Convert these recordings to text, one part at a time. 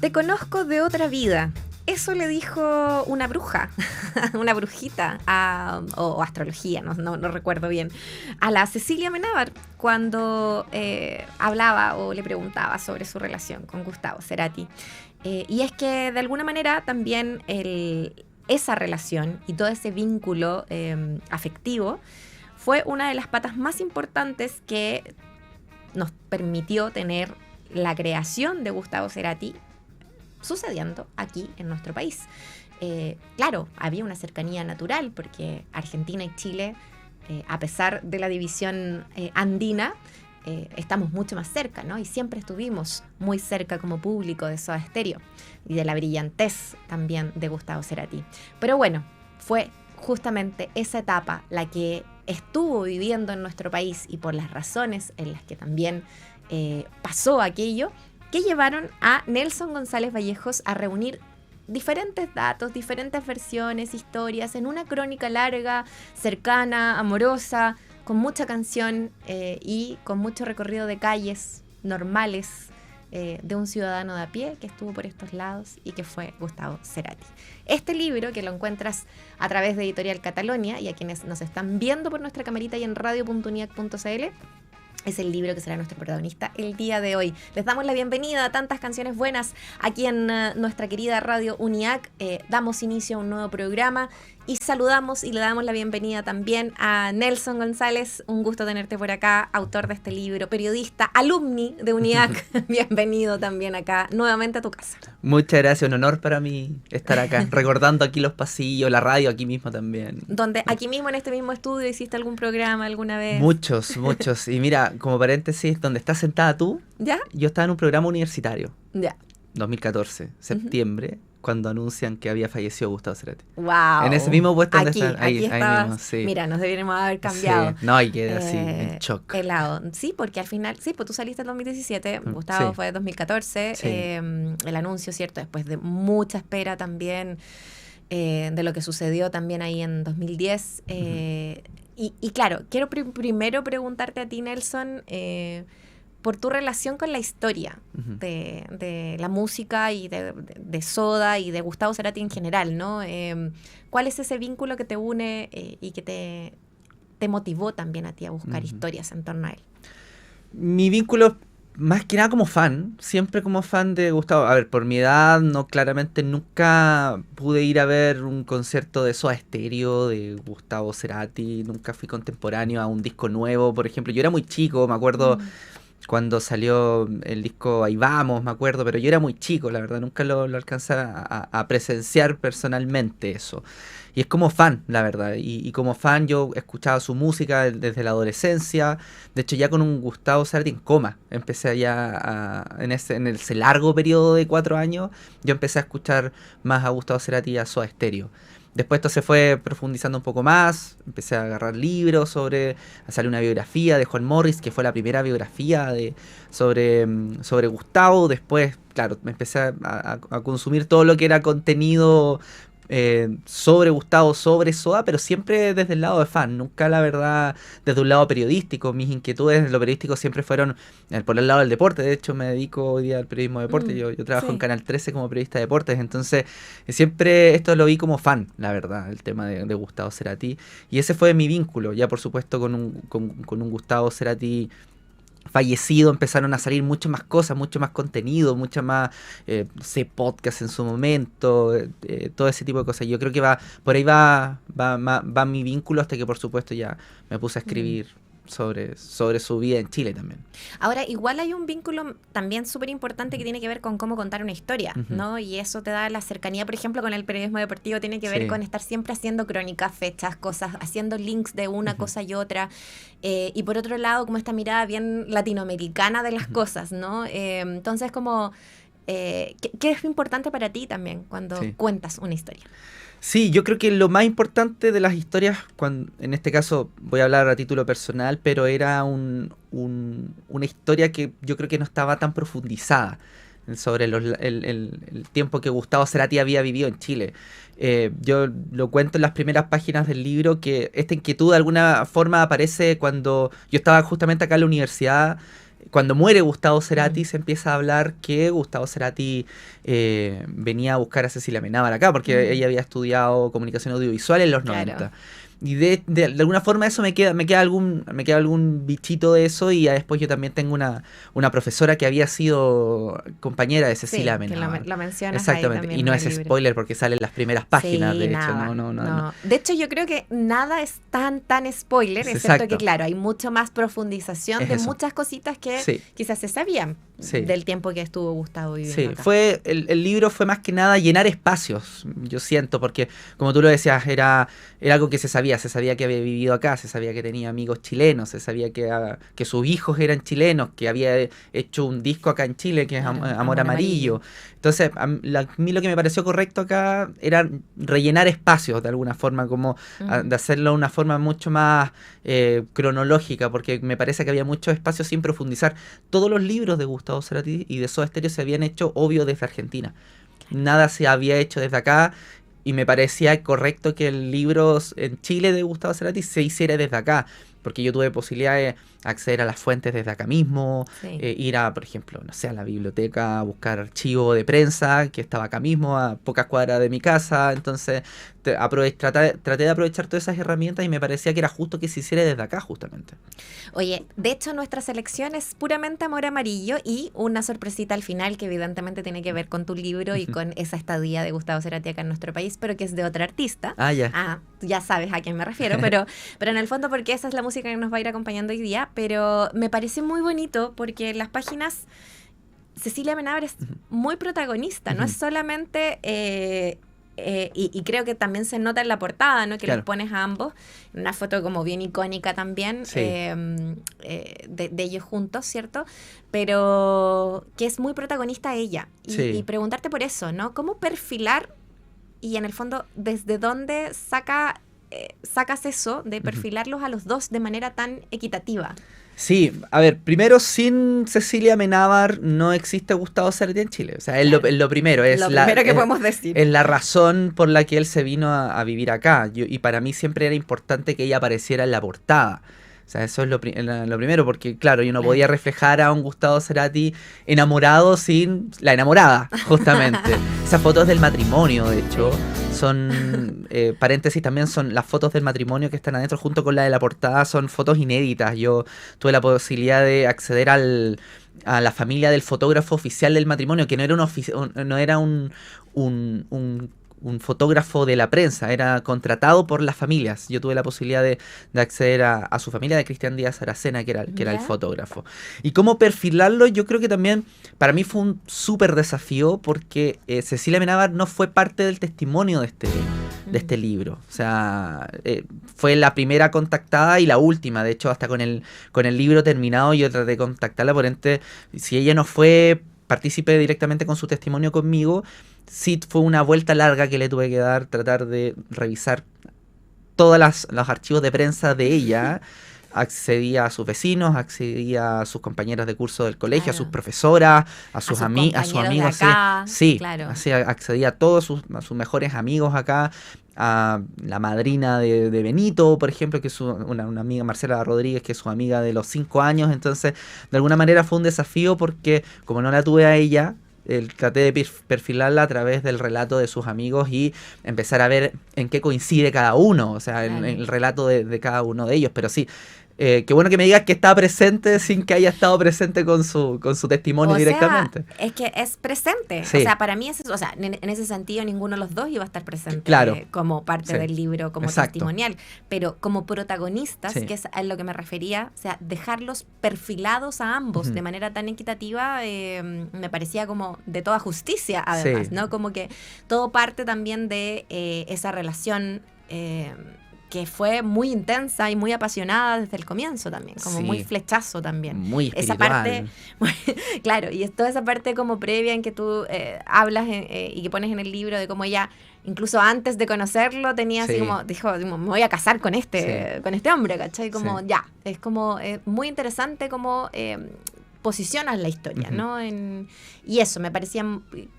Te conozco de otra vida. Eso le dijo una bruja, una brujita, o astrología, no recuerdo bien, a la Cecilia Amenábar cuando hablaba o le preguntaba sobre su relación con Gustavo Cerati. Y es que de alguna manera también esa relación y todo ese vínculo afectivo fue una de las patas más importantes que nos permitió tener la creación de Gustavo Cerati sucediendo aquí en nuestro país. Claro, había una cercanía natural porque Argentina y Chile, a pesar de la división andina, estamos mucho más cerca, ¿no? Y siempre estuvimos muy cerca como público de Soda Stereo y de la brillantez también de Gustavo Cerati. Pero bueno, fue justamente esa etapa la que estuvo viviendo en nuestro país y por las razones en las que también pasó aquello, que llevaron a Nelson González Vallejos a reunir diferentes datos, diferentes versiones, historias, en una crónica larga, cercana, amorosa, con mucha canción y con mucho recorrido de calles normales de un ciudadano de a pie que estuvo por estos lados y que fue Gustavo Cerati. Este libro, que lo encuentras a través de Editorial Catalonia, y a quienes nos están viendo por nuestra camarita y en radio.uniac.cl, es el libro que será nuestro protagonista el día de hoy. Les damos la bienvenida a tantas canciones buenas aquí en nuestra querida Radio UNIAC. Damos inicio a un nuevo programa y saludamos y le damos la bienvenida también a Nelson González. Un gusto tenerte por acá, autor de este libro, periodista, alumni de UNIAC. Bienvenido también acá, nuevamente a tu casa. Muchas gracias, un honor para mí estar acá, recordando aquí los pasillos, la radio aquí mismo también. Donde aquí mismo en este mismo estudio hiciste algún programa alguna vez. Muchos. Y mira, como paréntesis, donde estás sentada tú, ¿Ya? Yo estaba en un programa universitario. Ya. 2014, septiembre, cuando anuncian que había fallecido Gustavo Cerati. Wow. En ese mismo puesto donde están. Ahí mismo, sí. Mira, nos deberíamos haber cambiado. Sí. No, y quedé así, en shock. Helado. Sí, porque al final, sí, pues tú saliste en 2017, Gustavo sí. fue en 2014, Sí. El anuncio, ¿cierto? Después de mucha espera también, de lo que sucedió también ahí en 2010. Y claro, quiero primero preguntarte a ti, Nelson, por tu relación con la historia de la música y de Soda y de Gustavo Cerati en general, ¿no? ¿Cuál es ese vínculo que te une y que te motivó también a ti a buscar historias en torno a él? Mi vínculo, más que nada como fan, siempre como fan de Gustavo. A ver, por mi edad, claramente nunca pude ir a ver un concierto de Soda Stereo, de Gustavo Cerati, nunca fui contemporáneo a un disco nuevo, por ejemplo. Yo era muy chico, me acuerdo cuando salió el disco Ahí Vamos, me acuerdo, pero yo era muy chico, la verdad, nunca lo alcancé a presenciar personalmente eso. Y es como fan, la verdad, y como fan yo escuchaba su música desde la adolescencia. De hecho, ya con un Gustavo Cerati en coma, empecé ya en ese largo periodo de 4 años, yo empecé a escuchar más a Gustavo Cerati y a Soda Stereo. Después esto se fue profundizando un poco más, empecé a agarrar libros a salir una biografía de Juan Morris, que fue la primera biografía sobre Gustavo. Después, claro, me empecé a consumir todo lo que era contenido sobre Gustavo, sobre Soda, pero siempre desde el lado de fan, nunca la verdad desde un lado periodístico. Mis inquietudes de lo periodístico siempre fueron por el lado del deporte. De hecho me dedico hoy día al periodismo de deporte. Yo trabajo en Canal 13 como periodista de deportes, entonces siempre esto lo vi como fan, la verdad, el tema de Gustavo Cerati, y ese fue mi vínculo. Ya por supuesto con un Gustavo Cerati fallecido empezaron a salir muchas más cosas, mucho más contenido, mucha más podcast en su momento, todo ese tipo de cosas. Yo creo que por ahí va mi vínculo, hasta que por supuesto ya me puse a escribir sobre su vida en Chile también. Ahora, igual hay un vínculo también súper importante que tiene que ver con cómo contar una historia, ¿no? Y eso te da la cercanía, por ejemplo, con el periodismo deportivo, tiene que ver con estar siempre haciendo crónicas, fechas, cosas, haciendo links de una cosa y otra. Y por otro lado, como esta mirada bien latinoamericana de las cosas, ¿no? Entonces, como, ¿qué es importante para ti también cuando cuentas una historia? Sí, yo creo que lo más importante de las historias, en este caso voy a hablar a título personal, pero era una historia que yo creo que no estaba tan profundizada sobre el tiempo que Gustavo Cerati había vivido en Chile. Yo lo cuento en las primeras páginas del libro, que esta inquietud de alguna forma aparece cuando yo estaba justamente acá en la universidad. cuando muere Gustavo Cerati, se empieza a hablar que Gustavo Cerati venía a buscar a Cecilia Amenábar acá, porque ella había estudiado comunicación audiovisual en los 90. Y de alguna forma eso me queda algún bichito de eso, y ya después yo también tengo una profesora que había sido compañera de Cecilia Amenábar. Que la mencionas exactamente, ahí también y no en es el libro. spoiler porque sale en las primeras páginas, de nada, hecho, no. De hecho, yo creo que nada es tan spoiler, excepto Exacto. que, claro, hay mucho más profundización de eso. muchas cositas que quizás se sabían del tiempo que estuvo Gustavo viviendo acá. El libro fue más que nada llenar espacios, yo siento, porque como tú lo decías, era algo que se sabía que había vivido acá, se sabía que tenía amigos chilenos, se sabía que sus hijos eran chilenos, que había hecho un disco acá en Chile que es Amor Amarillo. Entonces, a mí lo que me pareció correcto acá era rellenar espacios de alguna forma, como de hacerlo de una forma mucho más cronológica, porque me parece que había muchos espacios sin profundizar. Todos los libros de Gustavo Cerati y de Soda Stereo se habían hecho, obvio, desde Argentina. Nada se había hecho desde acá, y me parecía correcto que el libro en Chile de Gustavo Cerati se hiciera desde acá, porque yo tuve posibilidad de acceder a las fuentes desde acá mismo, ir a, por ejemplo, no sé, a la biblioteca a buscar archivo de prensa que estaba acá mismo, a pocas cuadras de mi casa. Entonces traté de aprovechar todas esas herramientas, y me parecía que era justo que se hiciera desde acá, justamente. Oye, de hecho nuestra selección es puramente Amor Amarillo, y una sorpresita al final que evidentemente tiene que ver con tu libro y con esa estadía de Gustavo Cerati acá en nuestro país, pero que es de otra artista. Ya sabes a quién me refiero, pero en el fondo, porque esa es la música que nos va a ir acompañando hoy día, pero me parece muy bonito porque en las páginas Cecilia Amenábar es muy protagonista, no es solamente... y creo que también se nota en la portada, ¿no? Que los pones a ambos, una foto como bien icónica también, de ellos juntos, ¿cierto? Pero que es muy protagonista ella. Y preguntarte por eso, ¿no? ¿Cómo perfilar, y en el fondo, desde dónde sacas eso de perfilarlos a los dos de manera tan equitativa? Sí, a ver, primero, sin Cecilia Amenábar no existe Gustavo Cerati en Chile. O sea, es lo primero. Es lo primero que podemos decir. Es la razón por la que él se vino a vivir acá. Y para mí siempre era importante que ella apareciera en la portada. O sea, eso es lo primero, porque claro, yo no podía reflejar a un Gustavo Cerati enamorado sin la enamorada, justamente. Esas fotos del matrimonio, de hecho, son, paréntesis, también son las fotos del matrimonio que están adentro junto con la de la portada, son fotos inéditas. Yo tuve la posibilidad de acceder a la familia del fotógrafo oficial del matrimonio, que no era un fotógrafo de la prensa, era contratado por las familias. Yo tuve la posibilidad de acceder a su familia, de Cristian Díaz Aracena, que era el fotógrafo. Y cómo perfilarlo, yo creo que también para mí fue un súper desafío, porque Cecilia Amenábar no fue parte del testimonio de este libro. O sea, fue la primera contactada y la última. De hecho, hasta con el libro terminado, yo traté de contactarla, por ente, si ella no fue partícipe directamente con su testimonio conmigo, sí fue una vuelta larga que le tuve que dar, tratar de revisar todos los archivos de prensa de ella. Accedía a sus vecinos, accedía a sus compañeras de curso del colegio, a sus profesoras, a sus amigos. Sí, claro. Accedía a todos a sus mejores amigos acá, a la madrina de Benito, por ejemplo, que es una amiga, Marcela Rodríguez, que es su amiga de los 5 años. Entonces, de alguna manera fue un desafío, porque como no la tuve a ella, traté de perfilarla a través del relato de sus amigos y empezar a ver en qué coincide cada uno, o sea, en el relato de cada uno de ellos. Pero sí, qué bueno que me digas que está presente sin que haya estado presente con su testimonio directamente. Es que es presente. Sí. O sea, para mí en ese sentido ninguno de los dos iba a estar presente, como parte del libro, como testimonial. Pero como protagonistas, que es a lo que me refería, o sea, dejarlos perfilados a ambos de manera tan equitativa, me parecía como de toda justicia, además, ¿no? Como que todo parte también de esa relación que fue muy intensa y muy apasionada desde el comienzo también, como muy flechazo también. Muy espiritual. Esa parte, claro, y es toda esa parte como previa en que tú hablas y que pones en el libro de cómo ella, incluso antes de conocerlo, tenía así como, dijo, me voy a casar con este hombre, ¿cachai? Como es como muy interesante como posicionas la historia, ¿no? Y eso, me parecía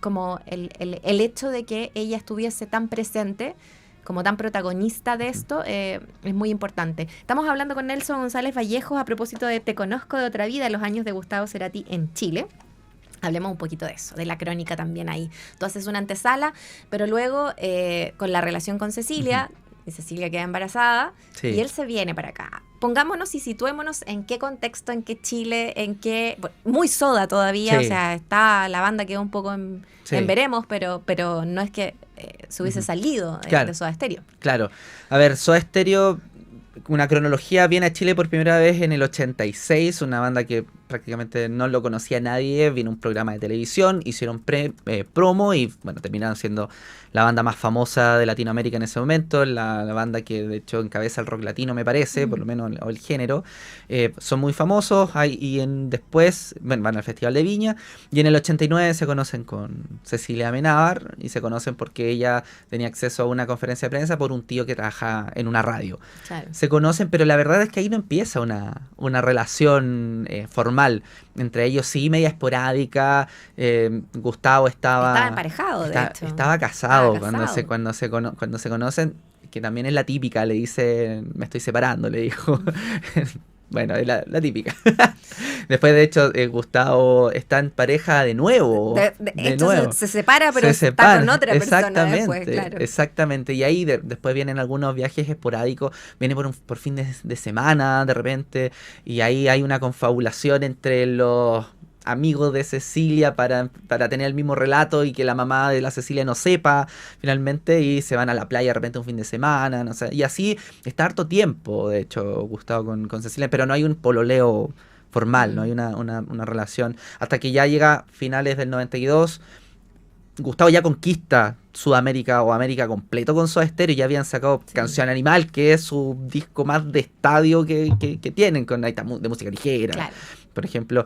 como el hecho de que ella estuviese tan presente, como tan protagonista de esto, es muy importante. Estamos hablando con Nelson González Vallejos a propósito de Te conozco de otra vida, los años de Gustavo Cerati en Chile. Hablemos un poquito de eso, de la crónica también ahí. Tú haces una antesala, pero luego con la relación con Cecilia, y Cecilia queda embarazada, y él se viene para acá. Pongámonos y situémonos en qué contexto, en qué Chile, en qué... Bueno, muy Soda todavía, o sea, está la banda quedó un poco en veremos, pero no es que se hubiese salido de Soda Stereo. Claro. A ver, Soda Stereo, una cronología, viene a Chile por primera vez en el 86, una banda que prácticamente no lo conocía nadie, vino un programa de televisión, hicieron promo y bueno, terminaron siendo la banda más famosa de Latinoamérica en ese momento, la banda que de hecho encabeza el rock latino me parece, por lo menos o el género. Son muy famosos después van al Festival de Viña y en el 89 se conocen con Cecilia Amenábar y se conocen porque ella tenía acceso a una conferencia de prensa por un tío que trabaja en una radio. Claro. Se conocen, pero la verdad es que ahí no empieza una relación formal entre ellos, sí, media esporádica. Gustavo estaba emparejado, de hecho. Estaba casado cuando se conocen, que también es la típica, le dice, me estoy separando, le dijo. Bueno, es la típica. Después, de hecho, Gustavo está en pareja de nuevo. De nuevo. Se separa, pero está con otra persona después, claro. Exactamente. Y ahí después vienen algunos viajes esporádicos. Viene por fin de semana, de repente. Y ahí hay una confabulación entre los amigos de Cecilia para tener el mismo relato y que la mamá de la Cecilia no sepa finalmente, y se van a la playa de repente un fin de semana, no sé, y así está harto tiempo, de hecho, Gustavo con Cecilia, pero no hay un pololeo formal, no hay una relación, hasta que ya llega finales del 92, Gustavo ya conquista Sudamérica o América completo con Soda Stereo, ya habían sacado Canción Animal, que es su disco más de estadio que tienen, con de música ligera, claro, por ejemplo.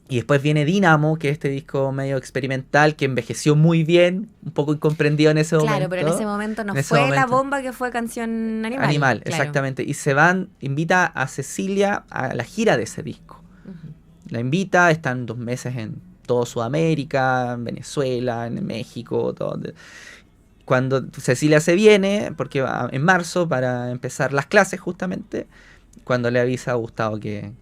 Y después viene Dínamo, que es este disco medio experimental que envejeció muy bien, un poco incomprendido en ese momento. Claro, pero en ese momento no fue la bomba que fue Canción Animal. Claro. Exactamente. Y invita a Cecilia a la gira de ese disco. La invita, están 2 meses en todo Sudamérica, en Venezuela, en México, todo. Cuando Cecilia se viene, porque va en marzo para empezar las clases justamente, cuando le avisa a Gustavo que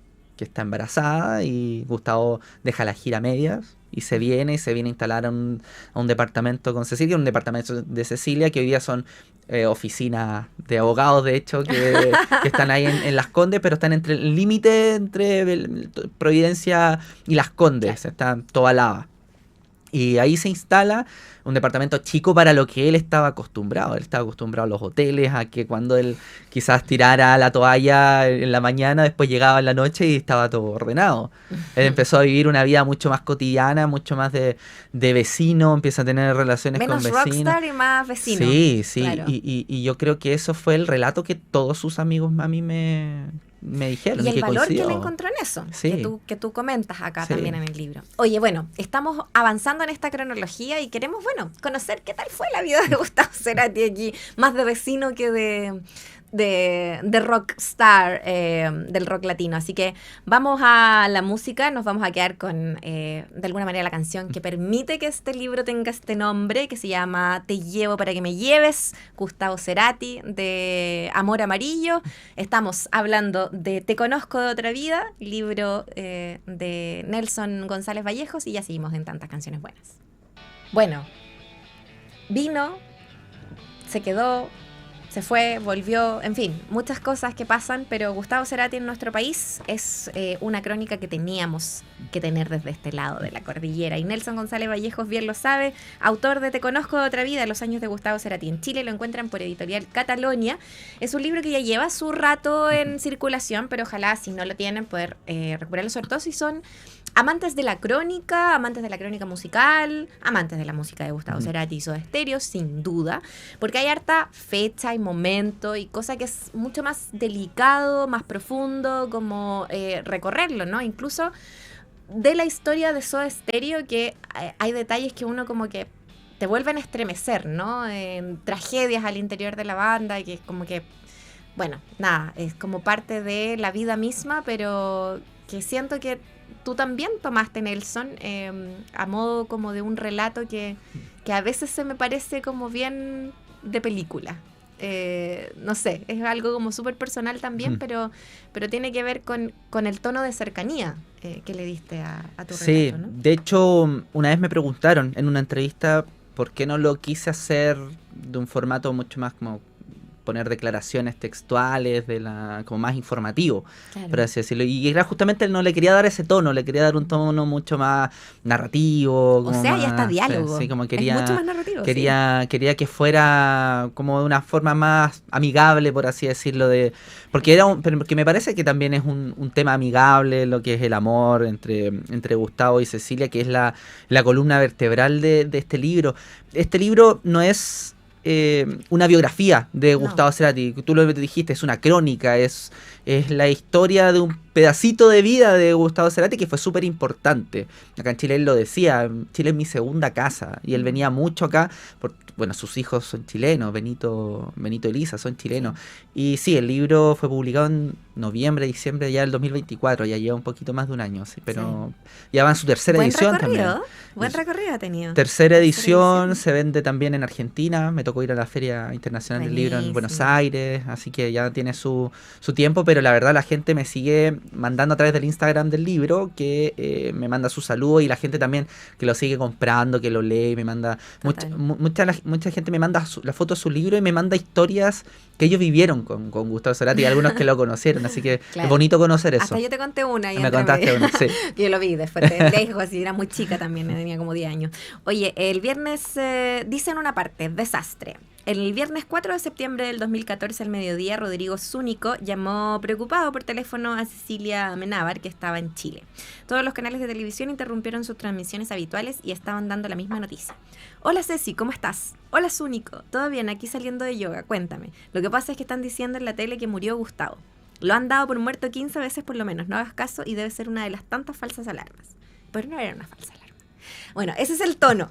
está embarazada, y Gustavo deja la gira a medias y se viene a instalar a un departamento con Cecilia, un departamento de Cecilia que hoy día son oficinas de abogados, de hecho, que están ahí en Las Condes, pero están entre el límite entre Providencia y Las Condes, está toda lava. Y ahí se instala un departamento chico para lo que él estaba acostumbrado. Él estaba acostumbrado a los hoteles, a que cuando él quizás tirara la toalla en la mañana, después llegaba en la noche y estaba todo ordenado. Él empezó a vivir una vida mucho más cotidiana, mucho más de vecino, empieza a tener relaciones menos con vecinos. Rockstar y más vecino. Sí, claro. Y yo creo que eso fue el relato que todos sus amigos a mí me dijeron. Y el valor coincidió. que él encontró en eso, sí, que tú comentas acá también en el libro. Oye, bueno, estamos avanzando en esta cronología y queremos, conocer qué tal fue la vida de Gustavo Cerati aquí, más de vecino que de rockstar del rock latino. Así que vamos a la música, nos vamos a quedar con de alguna manera la canción que permite que este libro tenga este nombre, que se llama Te llevo para que me lleves, Gustavo Cerati, de Amor Amarillo. Estamos hablando de Te conozco de otra vida, libro de Nelson González Vallejos, y ya seguimos en tantas canciones buenas. Bueno, vino, se quedó, se fue, volvió, en fin, muchas cosas que pasan, pero Gustavo Cerati en nuestro país es una crónica que teníamos que tener desde este lado de la cordillera. Y Nelson González Vallejos bien lo sabe, autor de Te conozco de otra vida, los años de Gustavo Cerati. En Chile lo encuentran por Editorial Catalonia. Es un libro que ya lleva su rato en circulación, pero ojalá, si no lo tienen, poder recuperarlo, sobre todo si son amantes de la crónica musical, amantes de la música de Gustavo Cerati y Soda Stereo, sin duda, porque hay harta fecha y momento y cosa que es mucho más delicado, más profundo, como recorrerlo, ¿no? Incluso de la historia de Soda Stereo, que hay detalles que uno como que te vuelven a estremecer, ¿no? Tragedias al interior de la banda, que es como que, bueno, nada, es como parte de la vida misma, pero que siento que tú también tomaste, Nelson, a modo como de un relato que a veces se me parece como bien de película. No sé, es algo como súper personal también, pero tiene que ver con el tono de cercanía que le diste a tu relato, ¿no? De hecho, una vez me preguntaron en una entrevista por qué no lo quise hacer de un formato mucho más como poner declaraciones textuales, como más informativo, Claro. por así decirlo. Y era justamente, no le quería dar ese tono, le quería dar un tono mucho más narrativo. O sea, ya está diálogo. Sí, como Es mucho más narrativo. quería que fuera como de una forma más amigable, por así decirlo, porque me parece que también es un tema amigable, lo que es el amor entre Gustavo y Cecilia, que es la columna vertebral de este libro. Este libro no es una biografía de Gustavo Cerati, tú lo dijiste, es una crónica, es la historia de un pedacito de vida de Gustavo Cerati que fue súper importante. Acá en Chile él lo decía, Chile es mi segunda casa, y él venía mucho acá, bueno, sus hijos son chilenos, Benito y Elisa son chilenos, y sí, el libro fue publicado en noviembre, diciembre ya del 2024, ya lleva un poquito más de un año, sí, pero ya va en su tercera edición también. Buen recorrido ha tenido. Tercera edición, se vende también en Argentina, me tocó ir a la Feria Internacional del Libro en Buenos Aires, así que ya tiene su tiempo, pero la verdad la gente me sigue mandando a través del Instagram del libro, que me manda su saludo, y la gente también que lo sigue comprando, que lo lee, me manda, mucha gente me manda la foto de su libro y me manda historias que ellos vivieron con Gustavo Cerati, y algunos que lo conocieron, así que es bonito conocer eso. Hasta yo te conté una. Me contaste una, sí. Yo lo vi después de lejos, así era muy chica también, tenía como 10 años. Oye, el viernes, dice en una parte, desastre. El viernes 4 de septiembre del 2014 al mediodía, Rodrigo Zúñigo llamó preocupado por teléfono a Cecilia Amenábar, que estaba en Chile. Todos los canales de televisión interrumpieron sus transmisiones habituales y estaban dando la misma noticia. Hola Ceci, ¿cómo estás? Hola Zúñigo, ¿todo bien? Aquí saliendo de yoga, cuéntame. Lo que pasa es que están diciendo en la tele que murió Gustavo. Lo han dado por muerto 15 veces por lo menos, no hagas caso y debe ser una de las tantas falsas alarmas. Pero no era una falsa alarma. Bueno, ese es el tono.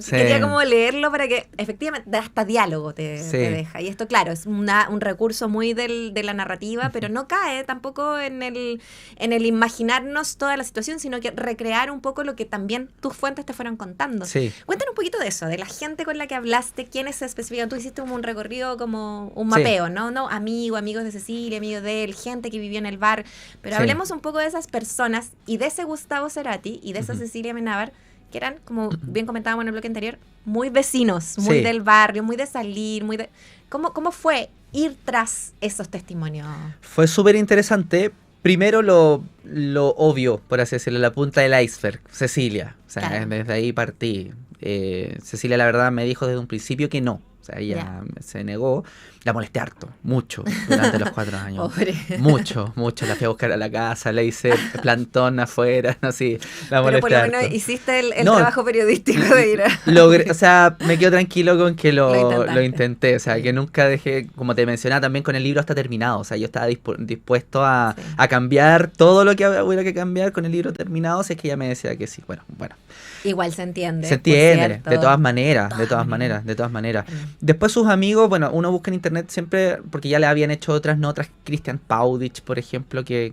Quería como leerlo para que efectivamente hasta diálogo te deja. Y esto, claro, es un recurso muy de la narrativa, pero no cae tampoco en el imaginarnos toda la situación, sino que recrear un poco lo que también tus fuentes te fueron contando. Sí. Cuéntanos un poquito de eso, de la gente con la que hablaste, quiénes se especifican. Tú hiciste como un recorrido, como un mapeo, ¿no? Amigos de Cecilia, amigos de él, gente que vivió en el bar. Pero hablemos un poco de esas personas y de ese Gustavo Cerati y de esa Cecilia Amenábar, que eran, como bien comentábamos en el bloque anterior, muy vecinos, muy del barrio, muy de salir, muy de... ¿Cómo fue ir tras esos testimonios? Fue súper interesante. Primero lo obvio, por así decirlo, la punta del iceberg, Cecilia. O sea, claro, desde ahí partí. Cecilia, la verdad, me dijo desde un principio que no. O sea, ella se negó. La molesté harto, mucho, durante los 4 años. Pobre. Mucho. La fui a buscar a la casa, le hice plantón afuera, no sé, la molesté. Pero por lo menos harto. hiciste el trabajo periodístico de ir a... Logré, o sea, me quedo tranquilo con que lo intenté. O sea, que nunca dejé, como te mencionaba, también con el libro hasta terminado. O sea, yo estaba dispuesto a cambiar todo lo que hubiera que cambiar con el libro terminado, si es que ella me decía que sí. Bueno. Igual se entiende. Se entiende, de todas maneras. Después sus amigos, bueno, uno busca en internet siempre, porque ya le habían hecho otras notas, Christian Paudich, por ejemplo, que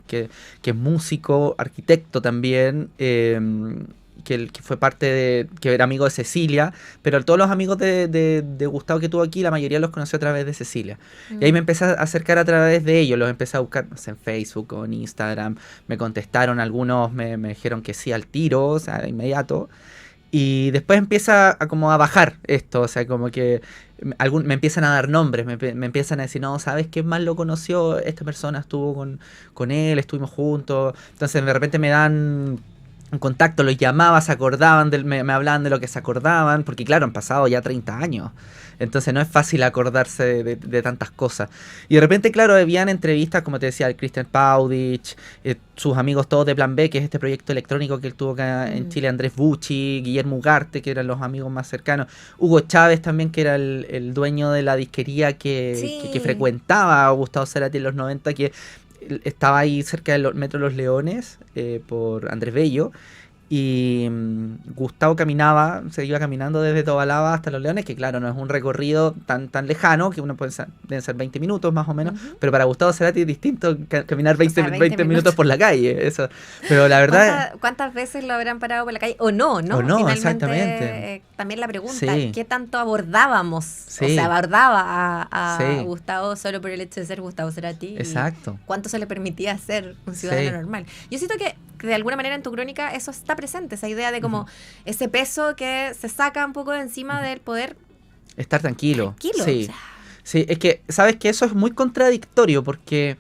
es músico, arquitecto también, que fue que era amigo de Cecilia, pero todos los amigos de Gustavo que tuvo aquí, la mayoría los conoció a través de Cecilia. Y ahí me empecé a acercar a través de ellos, los empecé a buscar, no sé, en Facebook o en Instagram, me contestaron, algunos me dijeron que sí al tiro, o sea, de inmediato. Y después empieza a bajar esto, o sea, como que me empiezan a dar nombres, me empiezan a decir, no, ¿sabes qué más lo conoció? Esta persona estuvo con él, estuvimos juntos. Entonces de repente me dan un contacto, los llamaba, se acordaban, me hablaban de lo que se acordaban, porque claro, han pasado ya 30 años. Entonces no es fácil acordarse de tantas cosas. Y de repente, claro, habían entrevistas, como te decía, el Christian Paudich, sus amigos todos de Plan B, que es este proyecto electrónico que él tuvo acá en Chile, Andrés Bucci, Guillermo Ugarte, que eran los amigos más cercanos, Hugo Chávez también, que era el dueño de la disquería que frecuentaba a Gustavo Cerati en los 90, que estaba ahí cerca del Metro Los Leones, por Andrés Bello. Y Gustavo se iba caminando desde Tobalaba hasta Los Leones, que claro, no es un recorrido tan lejano, que uno deben ser 20 minutos más o menos, pero para Gustavo Cerati es distinto caminar 20 minutos por la calle. Eso. Pero la verdad... ¿Cuántas veces lo habrán parado por la calle? O no, finalmente, exactamente. también la pregunta, Sí. ¿qué tanto abordábamos? Sí. O sea, abordaba a Sí. Gustavo solo por el hecho de ser Gustavo Cerati. Exacto. ¿Cuánto se le permitía ser un ciudadano Sí. normal? Yo siento que de alguna manera en tu crónica eso está presente, esa idea de como ese peso que se saca un poco de encima del poder Estar tranquilo. tranquilo. Sí. O sea, Sí, es que, ¿sabes que eso es muy contradictorio? Porque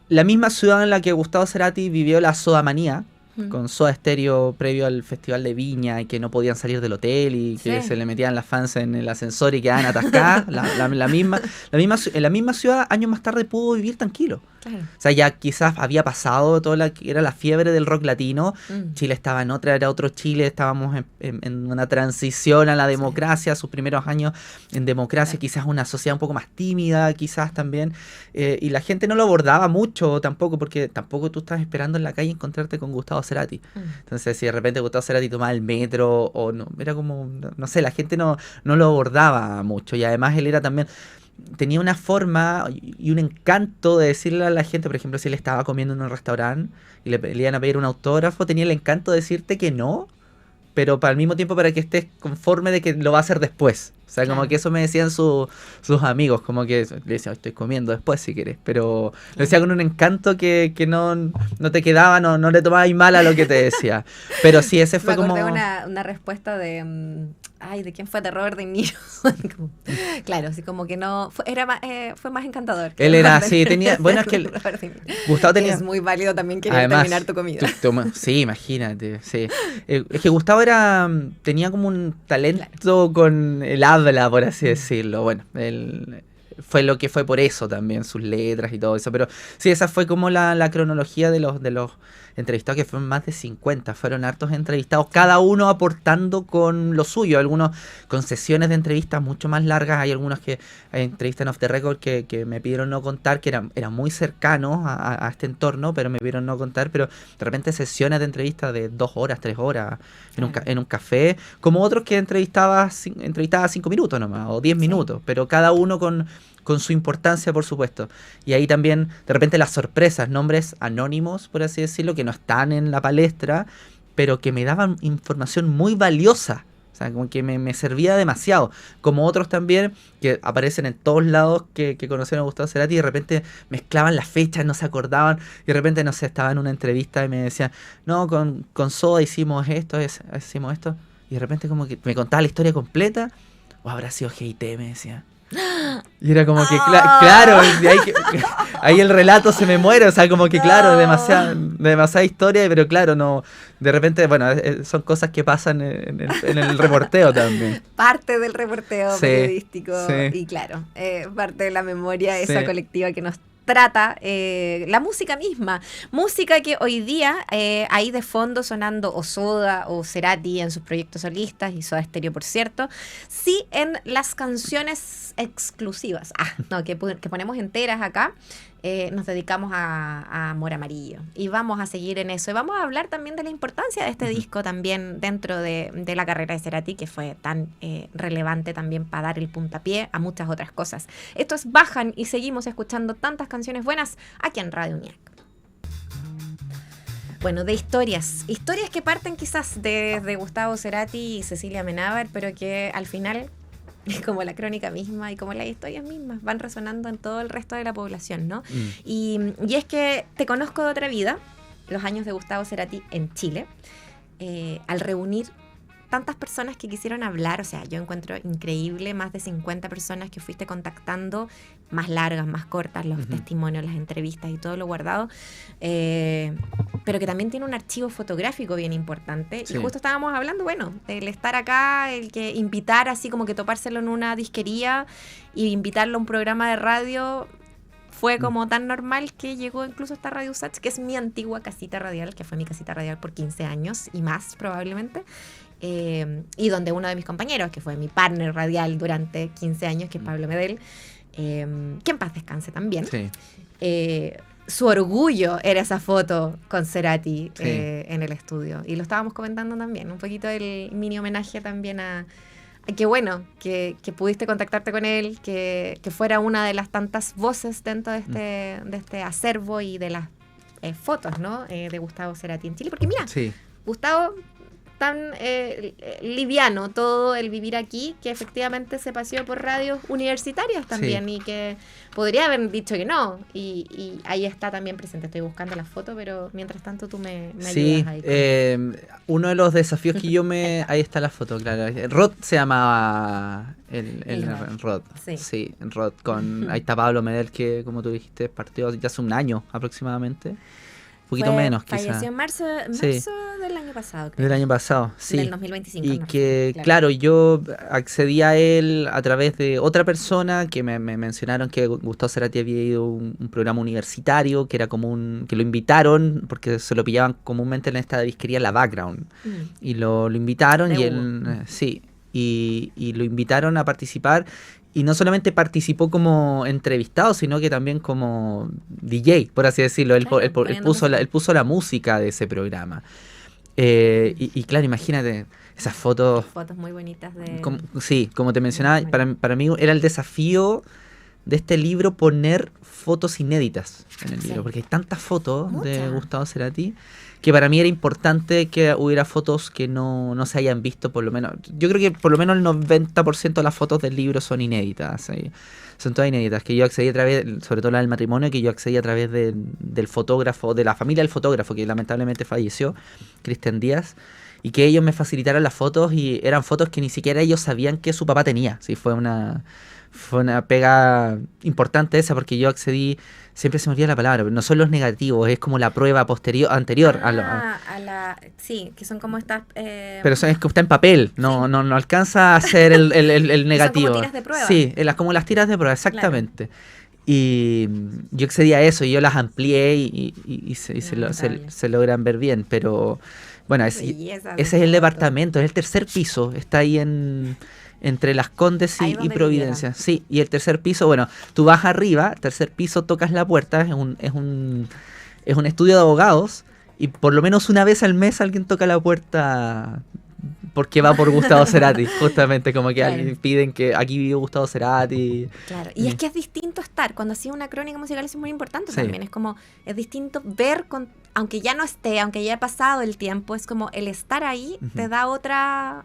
la misma ciudad en la que Gustavo Cerati vivió la sodamanía, con Soda Stereo previo al Festival de Viña, y que no podían salir del hotel y que Sí. se le metían las fans en el ascensor y quedaban atascadas, en la misma ciudad, años más tarde pudo vivir tranquilo. claro. O sea, ya quizás había pasado toda era la fiebre del rock latino. Chile estaba en otra, era otro Chile, estábamos en una transición a la democracia, sus primeros años en democracia, quizás una sociedad un poco más tímida, quizás también, y la gente no lo abordaba mucho tampoco, porque tampoco tú estás esperando en la calle encontrarte con Gustavo Cerati. Entonces, si de repente Gustavo Cerati tomaba el metro, o no, era como, no sé, la gente no lo abordaba mucho, y además él era también... tenía una forma y un encanto de decirle a la gente, por ejemplo, si él estaba comiendo en un restaurante y le iban a pedir un autógrafo, tenía el encanto de decirte que no, pero al mismo tiempo para que estés conforme de que lo va a hacer después. O sea, como que eso me decían sus amigos, como que le decía, estoy comiendo después si quieres, pero lo decía con un encanto que no te quedaba, no le tomabas mal a lo que te decía. Pero sí, ese fue Me acordé como... una respuesta de... ¿de quién fue? De Robert De Niro. Claro, así como que no... Fue más encantador. Él era así, tenía... Bueno, es que Gustavo tenía... Es muy válido también querer Además, terminar tu comida. Sí, imagínate, sí. Es que Gustavo tenía como un talento con el habla, por así decirlo. Bueno, él fue lo que fue por eso también, sus letras y todo eso. Pero sí, esa fue como la cronología de los entrevistados, que fueron más de 50. Fueron hartos entrevistados, cada uno aportando con lo suyo. Algunos con sesiones de entrevistas mucho más largas. Hay algunos que hay entrevistas en Off the Record que me pidieron no contar, que eran muy cercanos a este entorno, pero me pidieron no contar. Pero de repente sesiones de entrevistas de 2 horas, 3 horas en un café, como otros que entrevistaba 5 minutos nomás, o 10 minutos, pero cada uno con su importancia, por supuesto. Y ahí también, de repente, las sorpresas, nombres anónimos, por así decirlo, que no están en la palestra, pero que me daban información muy valiosa. O sea, como que me servía demasiado. Como otros también, que aparecen en todos lados, que conocieron a Gustavo Cerati, y de repente mezclaban las fechas, no se acordaban, y de repente, no sé, estaba en una entrevista y me decían, no, con Soda hicimos esto, y de repente como que me contaba la historia completa, o habrá sido GIT, me decía. Y era como que, claro, ahí el relato se me muere, o sea, como que, claro, demasiada historia, pero claro, no, de repente, bueno, son cosas que pasan en el reporteo también. Parte del reporteo periodístico, sí. Y claro, parte de la memoria esa Sí. colectiva que nos trata la música misma. Música que hoy día ahí de fondo sonando o Soda o Cerati en sus proyectos solistas, y Soda Stereo, por cierto, sí en las canciones exclusivas, que ponemos enteras acá. Nos dedicamos a Amor Amarillo y vamos a seguir en eso, y vamos a hablar también de la importancia de este disco también dentro de la carrera de Cerati, que fue tan relevante también para dar el puntapié a muchas otras cosas. Esto es Bajan y seguimos escuchando tantas canciones buenas aquí en Radio UNIAC. Bueno, de historias que parten quizás desde Gustavo Cerati y Cecilia Menábar, pero que al final, como la crónica misma y como las historias mismas, van resonando en todo el resto de la población, ¿no? Y es que Te conozco de otra vida, los años de Gustavo Cerati en Chile, al reunir tantas personas que quisieron hablar, o sea, yo encuentro increíble, más de 50 personas que fuiste contactando, más largas, más cortas, los testimonios, las entrevistas y todo lo guardado, pero que también tiene un archivo fotográfico bien importante. Sí. Y justo estábamos hablando, bueno, el estar acá, el que invitar así como que topárselo en una disquería y invitarlo a un programa de radio fue como tan normal que llegó incluso hasta Radio Usach, que es mi antigua casita radial, que fue mi casita radial por 15 años y más probablemente. Y donde uno de mis compañeros, que fue mi partner radial durante 15 años, que es Pablo Medel, que en paz descanse también, sí. Su orgullo era esa foto con Cerati, sí, en el estudio. Y lo estábamos comentando también, un poquito el mini homenaje también a qué bueno que pudiste contactarte con él, que fuera una de las tantas voces dentro de este acervo y de las fotos, ¿no? De Gustavo Cerati en Chile. Porque mira, sí, Gustavo tan liviano todo el vivir aquí, que efectivamente se paseó por radios universitarias también, y que podría haber dicho que no, y ahí está también presente. Estoy buscando la foto, pero mientras tanto tú me ayudas ahí. Uno de los desafíos que yo me... Ahí está la foto, claro. Rod se llamaba el Rod. Sí, Rod. Ahí está Pablo Medel, que como tú dijiste, partió ya hace un año aproximadamente. Un poquito menos, quizás. Falleció en marzo del año pasado, creo. Del año pasado, sí. Del 2025. Y que, claro, yo accedí a él a través de otra persona que me mencionaron que Gustavo Cerati había ido a un programa universitario, que era que lo invitaron, porque se lo pillaban comúnmente en esta disquería La Background. Y lo invitaron y él, sí, y lo invitaron a participar. Y no solamente participó como entrevistado, sino que también como DJ, por así decirlo. Él puso la música de ese programa. Y claro, imagínate esas fotos. Fotos muy bonitas de... Como te mencionaba, para mí era el desafío de este libro poner fotos inéditas en el libro. Porque hay tantas fotos de Gustavo Cerati que para mí era importante que hubiera fotos que no se hayan visto, por lo menos. Yo creo que por lo menos el 90% de las fotos del libro son inéditas. ¿Sí? Son todas inéditas, que yo accedí a través, sobre todo la del matrimonio, que yo accedí a través del fotógrafo, de la familia del fotógrafo, que lamentablemente falleció, Cristian Díaz, y que ellos me facilitaron las fotos, y eran fotos que ni siquiera ellos sabían que su papá tenía. ¿Sí? Fue una pega importante esa, porque yo accedí, siempre se me olvida la palabra, pero no son los negativos, es como la prueba anterior. Sí, que son como estas... Pero es que está en papel, no alcanza a ser el negativo. Son como tiras de prueba. Sí, como las tiras de prueba, exactamente. Claro. Y yo accedí a eso, y yo las amplié y se logran ver bien, pero bueno, ese es el departamento, es el tercer piso, está ahí entre Las Condes y Providencia. Sí, y el tercer piso, bueno, tú vas arriba, tercer piso, tocas la puerta, es un estudio de abogados, y por lo menos una vez al mes alguien toca la puerta porque va por Gustavo Cerati, justamente, como que alguien piden que aquí vive Gustavo Cerati. Claro, y es que es distinto estar, cuando hacía una crónica musical, eso es muy importante también, es distinto ver, aunque ya no esté, aunque ya haya pasado el tiempo, es como el estar ahí te da otra...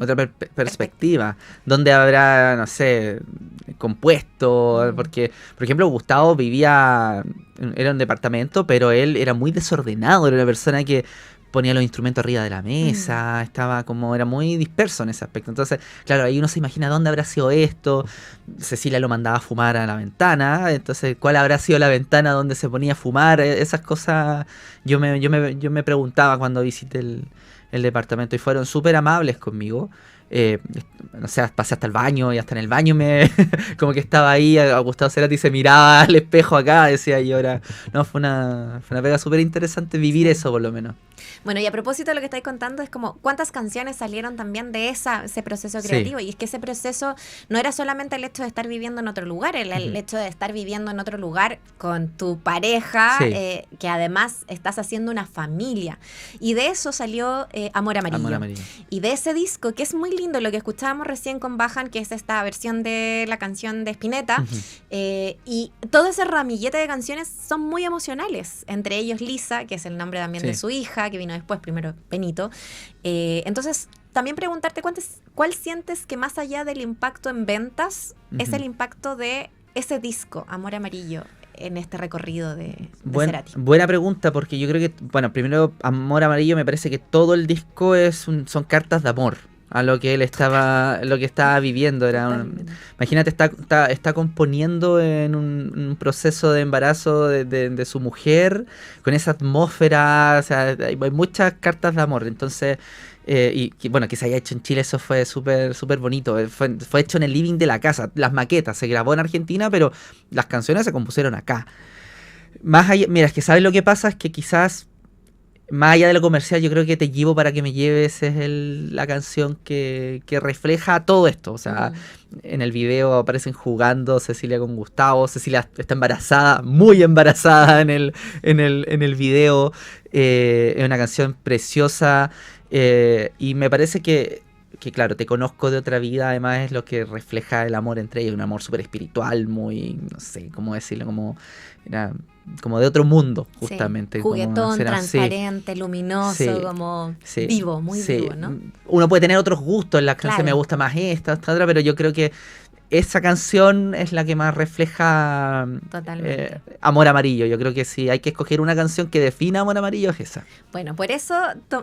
otra perspectiva, donde habrá, no sé, compuesto, porque, por ejemplo, Gustavo era un departamento, pero él era muy desordenado, era una persona que ponía los instrumentos arriba de la mesa, era muy disperso en ese aspecto. Entonces, claro, ahí uno se imagina dónde habrá sido esto. Cecilia lo mandaba a fumar a la ventana, entonces, ¿cuál habrá sido la ventana donde se ponía a fumar? Esas cosas yo me preguntaba cuando visité el departamento, y fueron súper amables conmigo. No sé, pasé hasta el baño, y hasta en el baño como que estaba ahí, a Gustavo Cerati se miraba al espejo acá, decía yo, fue una pega súper interesante vivir eso, por lo menos. Bueno, y a propósito de lo que estáis contando, es como cuántas canciones salieron también de ese proceso creativo, y es que ese proceso no era solamente el hecho de estar viviendo en otro lugar, era el hecho de estar viviendo en otro lugar con tu pareja, que además estás haciendo una familia, y de eso salió Amor Amarillo. Y de ese disco, que es muy lindo, lo que escuchábamos recién con Bajan, que es esta versión de la canción de Spinetta, y todo ese ramillete de canciones son muy emocionales, entre ellos Lisa, que es el nombre también de su hija, que vino después, primero Benito. Entonces, también preguntarte cuál sientes que, más allá del impacto en ventas, es el impacto de ese disco, Amor Amarillo, en este recorrido de Cerati. Buena pregunta, porque yo creo que, bueno, primero, Amor Amarillo, me parece que todo el disco son cartas de amor a lo que él estaba viviendo. Imagínate, está componiendo en un proceso de embarazo de su mujer, con esa atmósfera, o sea, hay muchas cartas de amor. Entonces, bueno, que se haya hecho en Chile, eso fue súper súper bonito. Fue hecho en el living de la casa, las maquetas, se grabó en Argentina, pero las canciones se compusieron acá. Más allá, mira, es que ¿sabes lo que pasa? Es que quizás, más allá de lo comercial, yo creo que Te Llevo para que me lleves es la canción que refleja todo esto. O sea, en el video aparecen jugando Cecilia con Gustavo. Cecilia está embarazada, muy embarazada en el video. Es una canción preciosa. Y me parece que, claro, Te Conozco de Otra Vida, además, es lo que refleja el amor entre ellos. Un amor súper espiritual, muy, no sé cómo decirlo, como... como de otro mundo, Sí. justamente. Juguetón, como así. transparente, luminoso, Sí, como sí, vivo, muy sí. vivo, ¿no? Uno puede tener otros gustos en las canciones, Claro. me gusta más esta otra, pero yo creo que esa canción es la que más refleja Totalmente. Amor Amarillo. Yo creo que si hay que escoger una canción que defina Amor Amarillo es esa. Bueno, por eso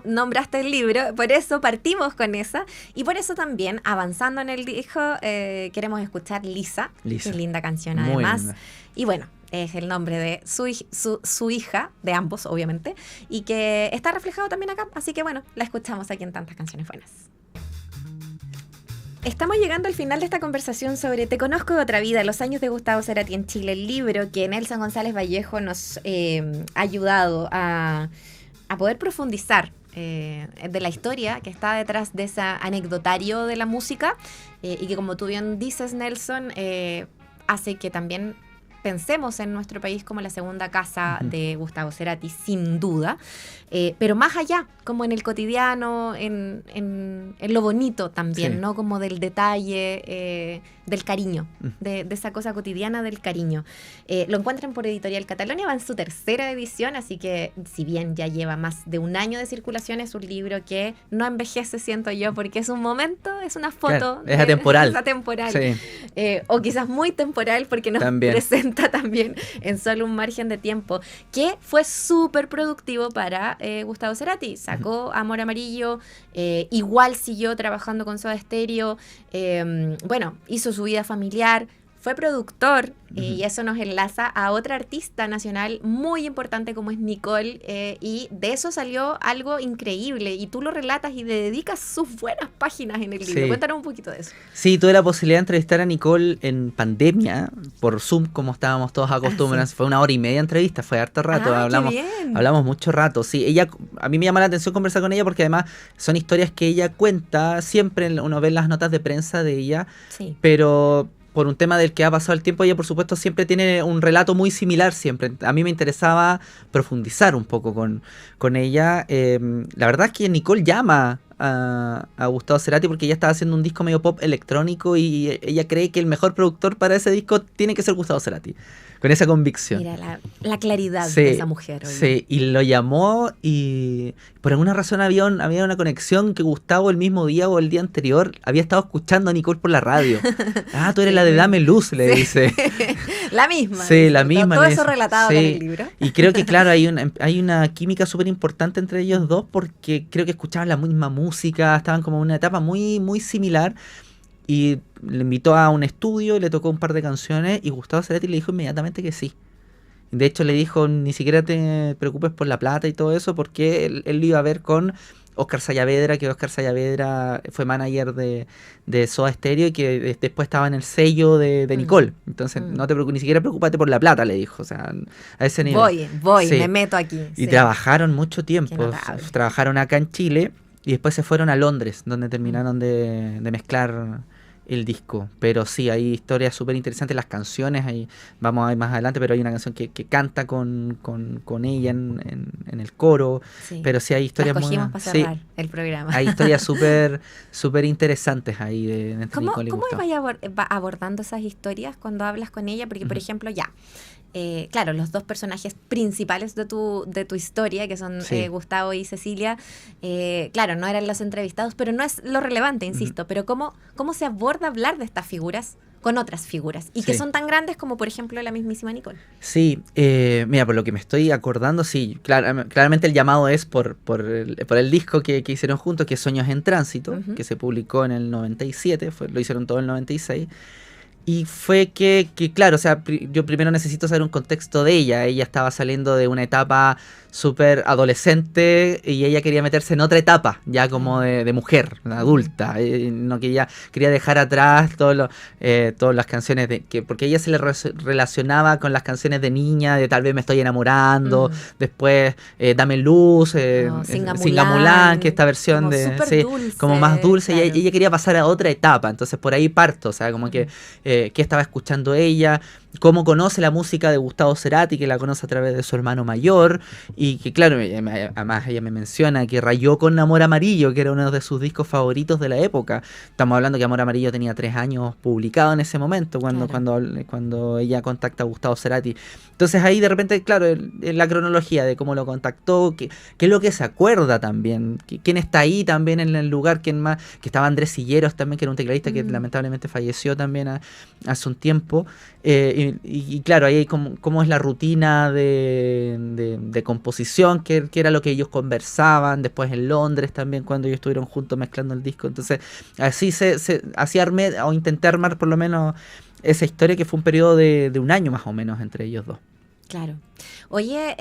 nombraste el libro, por eso partimos con esa y por eso también, avanzando en el disco, queremos escuchar Lisa. Lisa. Qué linda canción Muy además. linda. Y bueno, es el nombre de su hija, de ambos obviamente, y que está reflejado también acá, así que bueno, la escuchamos aquí en Tantas Canciones Buenas. Estamos llegando al final de esta conversación sobre Te conozco de otra vida, los años de Gustavo Cerati en Chile, el libro que Nelson González Vallejo nos ha ayudado a poder profundizar de la historia que está detrás de ese anecdotario de la música y que, como tú bien dices, Nelson, hace que también pensemos en nuestro país como la segunda casa de Gustavo Cerati, sin duda, pero más allá, como en el cotidiano, en lo bonito también, Sí. ¿no? Como del detalle, del cariño, de esa cosa cotidiana del cariño. Lo encuentran por Editorial Catalonia, va en su tercera edición, así que si bien ya lleva más de un año de circulación, es un libro que no envejece, siento yo, porque es un momento, es una foto. Claro, es atemporal. Es atemporal. Sí. O quizás muy temporal porque nos También. presenta también en solo un margen de tiempo, que fue súper productivo para Gustavo Cerati. Sacó Amor Amarillo, igual siguió trabajando con Soda Stereo, bueno, hizo su vida familiar, fue productor y eso nos enlaza a otra artista nacional muy importante como es Nicole y de eso salió algo increíble y tú lo relatas y le dedicas sus buenas páginas en el libro. Sí. Cuéntanos un poquito de eso. Sí, tuve la posibilidad de entrevistar a Nicole en pandemia, por Zoom, como estábamos todos acostumbrados. sí. Fue 1 hora y media de entrevista, fue harto rato. Ah, hablamos, qué bien. hablamos mucho rato. Sí, ella, a mí me llama la atención conversar con ella porque además son historias que ella cuenta, siempre uno ve las notas de prensa de ella, Sí. pero por un tema del que ha pasado el tiempo, ella por supuesto siempre tiene un relato muy similar siempre. A mí me interesaba profundizar un poco con ella. La verdad es que Nicole llama a Gustavo Cerati porque ella estaba haciendo un disco medio pop electrónico y ella cree que el mejor productor para ese disco tiene que ser Gustavo Cerati. Con esa convicción. Mira la claridad Sí, de esa mujer. Oye. sí, y lo llamó y por alguna razón había una conexión que Gustavo el mismo día o el día anterior había estado escuchando a Nicole por la radio. Ah, tú eres Sí. la de Dame Luz, le Sí. dice. La misma. Sí, dice. la misma. Todo le eso dice. relatado Sí. en el libro. Y creo que, claro, hay una química súper importante entre ellos dos porque creo que escuchaban la misma música, estaban como en una etapa muy, muy similar. Y le invitó a un estudio, le tocó un par de canciones y Gustavo Cerati le dijo inmediatamente que sí. De hecho le dijo, ni siquiera te preocupes por la plata y todo eso, porque él lo iba a ver con Óscar Saavedra, que Óscar Saavedra fue manager de Soda Stereo y que después estaba en el sello de Nicole. Entonces no te preocupes, ni siquiera preocupate por la plata, le dijo. O sea, a ese nivel. Voy, Sí. me meto aquí. Y sí. trabajaron mucho Qué tiempo. notable. Trabajaron acá en Chile y después se fueron a Londres, donde terminaron de mezclar el disco. Pero sí, hay historias súper interesantes. Las canciones, ahí vamos a ir más adelante, pero hay una canción que canta con ella en el coro. Sí. Pero sí hay historias La escogimos muy... para Sí, cerrar el programa. hay historias súper súper interesantes ahí entre ¿Cómo Nicole y Gustavo. vas abordando esas historias cuando hablas con ella? Porque, por ejemplo, claro, los dos personajes principales de tu historia, que son Sí. Gustavo y Cecilia, claro, no eran los entrevistados, pero no es lo relevante, insisto. Pero ¿cómo se aborda hablar de estas figuras con otras figuras? Y que Sí. son tan grandes como, por ejemplo, la mismísima Nicole. Sí, mira, por lo que me estoy acordando, sí, claramente el llamado es por el disco que hicieron juntos, que es Sueños en Tránsito, que se publicó en el 97, lo hicieron todo en el 96. Y fue que claro, o sea, yo primero necesito saber un contexto de ella. Ella estaba saliendo de una etapa súper adolescente y ella quería meterse en otra etapa, ya como de mujer, adulta. No, que ella quería dejar atrás todas las canciones, porque ella se le relacionaba con las canciones de niña, de tal vez me estoy enamorando, después Dame Luz, Singa Singa Mulán, que esta versión como de... súper Sí, dulce, como más dulce, claro. y ella quería pasar a otra etapa, entonces por ahí parto, o sea, como que qué estaba escuchando ella. cómo conoce la música de Gustavo Cerati, que la conoce a través de su hermano mayor, y que claro, además ella me menciona que rayó con Amor Amarillo, que era uno de sus discos favoritos de la época. Estamos hablando que Amor Amarillo tenía 3 años publicado en ese momento, cuando ella contacta a Gustavo Cerati. Entonces ahí de repente, claro, en la cronología de cómo lo contactó, qué es lo que se acuerda también, quién está ahí también en el lugar, quién más, que estaba Andrés Silleros también, que era un tecladista que lamentablemente falleció también hace un tiempo. Y claro, ahí hay cómo es la rutina de composición, que era lo que ellos conversaban, después en Londres también, cuando ellos estuvieron juntos mezclando el disco. Entonces, así así armé, o intenté armar por lo menos esa historia, que fue un periodo de 1 año más o menos entre ellos dos. Claro. Oye,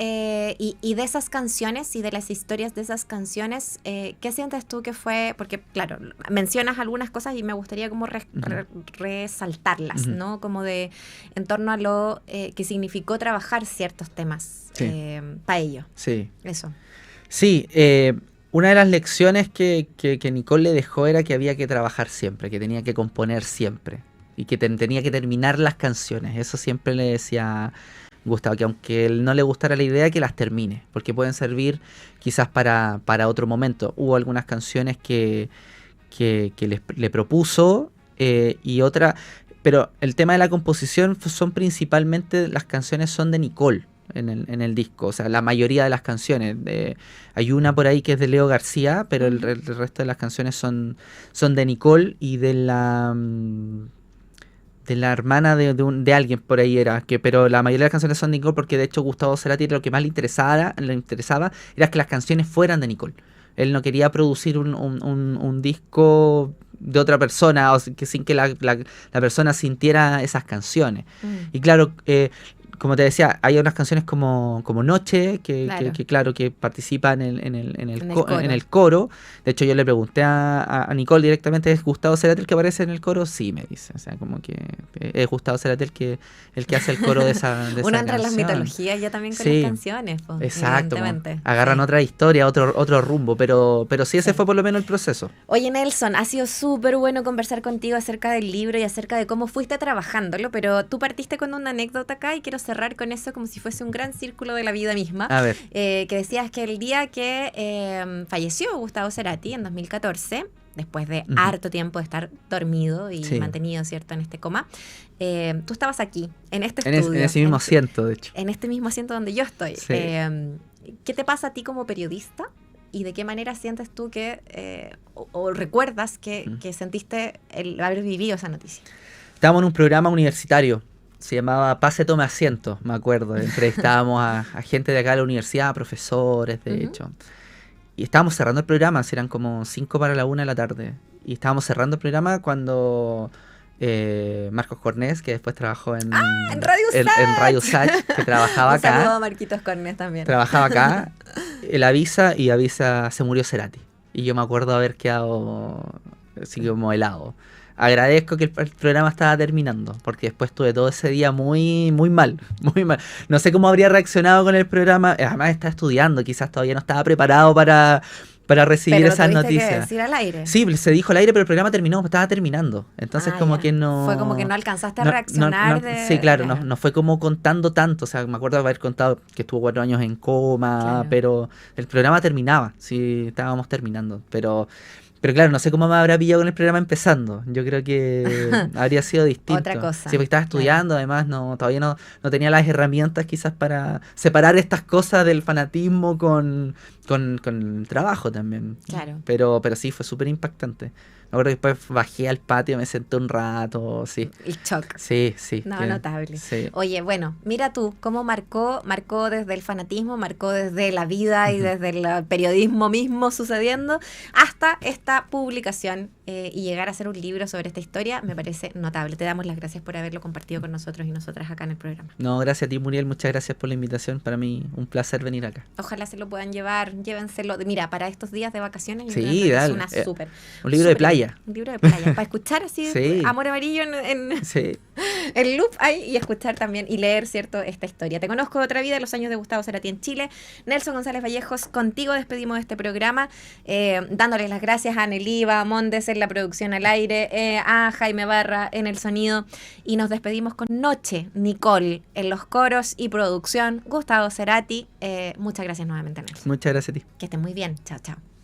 y de esas canciones y de las historias de esas canciones, ¿qué sientes tú que fue? Porque, claro, mencionas algunas cosas y me gustaría como resaltarlas, ¿no? Como en torno a lo que significó trabajar ciertos temas para ello. Sí. Eso. Sí, una de las lecciones que Nicole le dejó era que había que trabajar siempre, que tenía que componer siempre y que tenía que terminar las canciones. Eso siempre le decía Gustavo, que aunque él no le gustara la idea, que las termine, porque pueden servir quizás para otro momento. Hubo algunas canciones que le propuso y otra, pero el tema de la composición son principalmente, las canciones son de Nicole en el disco, o sea, la mayoría de las canciones. Hay una por ahí que es de Leo García, pero el resto de las canciones son de Nicole y de la hermana de alguien por ahí pero la mayoría de las canciones son de Nicole, porque de hecho Gustavo Cerati lo que más le interesaba era que las canciones fueran de Nicole. Él no quería producir un disco de otra persona, o que sin que la persona sintiera esas canciones. Y claro, como te decía, hay unas canciones como Noche, que participa en el coro. De hecho, yo le pregunté a Nicole directamente, ¿es Gustavo Cerati el que aparece en el coro? Sí, me dice. O sea, como que es Gustavo Cerati el que hace el coro de esa Uno entra en las mitologías ya también con las canciones. Pues, exacto. Agarran otra historia, otro rumbo, pero sí, ese fue por lo menos el proceso. Oye, Nelson, ha sido súper bueno conversar contigo acerca del libro y acerca de cómo fuiste trabajándolo, pero tú partiste con una anécdota acá y quiero cerrar con eso como si fuese un gran círculo de la vida misma. A ver. Que decías que el día que falleció Gustavo Cerati en 2014, después de harto tiempo de estar dormido y mantenido, ¿cierto?, en este coma, tú estabas aquí, en este estudio. En ese mismo asiento, de hecho. En este mismo asiento donde yo estoy. Sí. ¿Qué te pasa a ti como periodista? ¿Y de qué manera sientes tú o recuerdas que sentiste el haber vivido esa noticia? Estábamos en un programa universitario, se llamaba Pase, Tome Asiento, me acuerdo. Entrevistábamos a gente de acá de la universidad, profesores, de hecho. Y estábamos cerrando el programa, eran como 5 para la 1 de la tarde. Y estábamos cerrando el programa cuando Marcos Cornés, que después trabajó en Radio Sach, que trabajaba acá. Un saludo a Marquitos Cornés también. Trabajaba acá, él avisa, se murió Cerati. Y yo me acuerdo haber quedado así como helado. Agradezco que el programa estaba terminando, porque después tuve todo ese día muy, muy mal, muy mal. No sé cómo habría reaccionado con el programa. Además estaba estudiando, quizás todavía no estaba preparado para recibir esas noticias. Que decir al aire. Sí, se dijo al aire, pero el programa estaba terminando. Entonces que no... Fue como que no alcanzaste a reaccionar. Sí, claro, no fue como contando tanto. O sea, me acuerdo de haber contado que estuvo 4 años en coma, pero el programa terminaba. Sí, estábamos terminando, Pero claro, no sé cómo me habrá pillado con el programa empezando. Yo creo que habría sido distinto. Otra cosa. Sí, porque estaba estudiando, además todavía no tenía las herramientas quizás para separar estas cosas del fanatismo con el trabajo también. Claro. Pero sí, fue súper impactante. Me acuerdo que después bajé al patio, me senté un rato, sí. El shock. Sí. Notable. Sí. Oye, bueno, mira tú, cómo marcó desde el fanatismo, marcó desde la vida y desde el periodismo mismo sucediendo, hasta esta publicación y llegar a hacer un libro sobre esta historia, me parece notable. Te damos las gracias por haberlo compartido con nosotros y nosotras acá en el programa. No, gracias a ti, Muriel, muchas gracias por la invitación. Para mí, un placer venir acá. Ojalá se lo puedan llevar, llévenselo. Mira, para estos días de vacaciones, sí, es una súper. Un libro de playa. playa. Un libro de playa. Para escuchar así, Sí. Amor Amarillo Sí. en loop ahí y escuchar también y leer, ¿cierto?, esta historia. Te conozco de otra vida, los años de Gustavo Cerati en Chile. Nelson González Vallejos, contigo despedimos este programa, dándoles las gracias a Neliva, a Mondes en la producción al aire, a Jaime Barra en el sonido, y nos despedimos con Noche, Nicole en los coros y producción, Gustavo Cerati. Muchas gracias nuevamente, Nelson. Muchas gracias a ti. Que estén muy bien. Chao, chao.